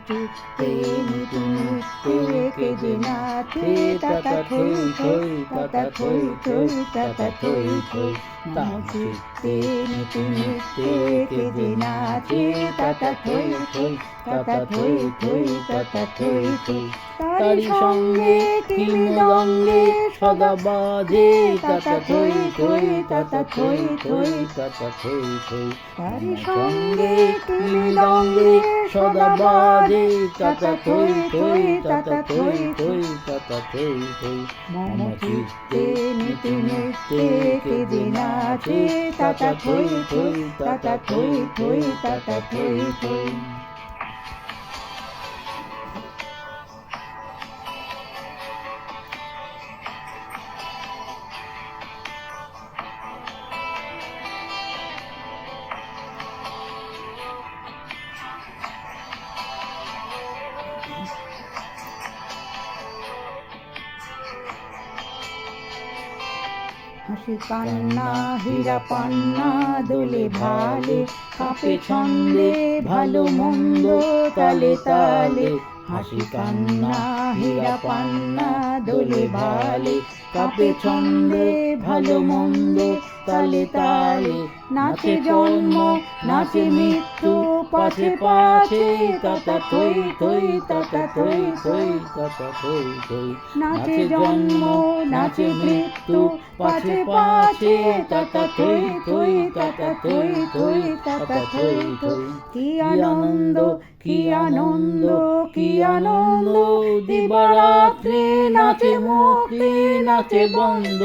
চিত্তে নীতি নিত্যে কেঁদে নাচে তাতা থই থই তাতা থই থই তাতা থই থই। নম চিত্তে নীতি নিত্যে কেঁদে নাচে তাতা থই থই তাতা থই থই তাতা থই থই। তারি সঙ্গে কি মৃদঙ্গে সদা বাজে তাতা থই থই তাতা থই থই তাতা থই থই। তারি সঙ্গে কি মৃদঙ্গে সদা বাজে তাতা থই থই তাতা থই থই তাতা থই থই। মম চিত্তে নীতি নিত্যে কেঁদে নাচে তাতা থই থই তাতা থই থই তাতা থই থই। হাসি কান্না হীরা পান্না দোলে ভালে কাঁপে ছন্দে ভালো মন্দ তালে তালে। হাসি কান্না হীরা পান্না দোলে ভালে কাঁপে ছন্দে ভালো মন্দ তালে তালে। নাচে জন্ম নাচে মৃত্যু পাছে পাছে তাতা থই থই তাতা থই থই তাতা থই থই। নাচে জন্ম নাচে মৃত্যু পাছে পাছে তাতা থই থই তাতা থই থই তাতা থই থই। কি আনন্দ কি আনন্দ কি আনন্দ দিবারাত্রি নাচে মুক্তি নাচে বন্ধ।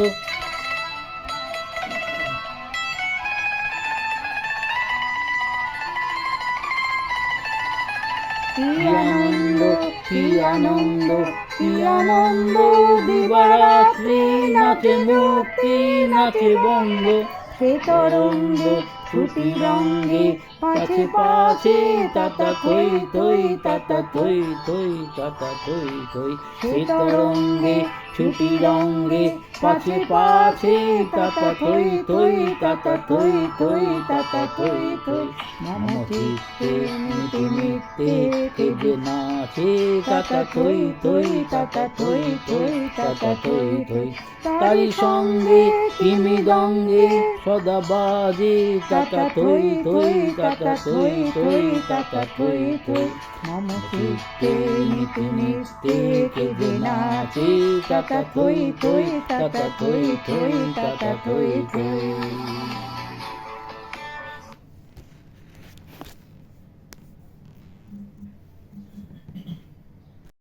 কি আনন্দ কি আনন্দ কি আনন্দ দিবারাত্রি নাচে মুক্তি নাচে বন্ধ। সে তরঙ্গ ছুটি রঙ্গে পাছে পাছে তাতা থই থই তাতা থই থই তাতা থই থই। সে তরঙ্গে ছুটি রঙ্গে পাছে পাছে তাতা থই থই তাতা থই থই তাতা থই থই। মম চিত্তে নীতি নিত্যে কেঁদে নাচে তাতা থই থই তাতা থই থই তাতা থই থই। তারি সঙ্গে কি মৃদঙ্গে সদা বাজে তাতা থই থই তাতা থই থই তাতা থই থই। মম চিত্তে নীতি নিত্যে কেঁদে নাচে তাতা থই থই তাতা থই থই তাতা থই থই।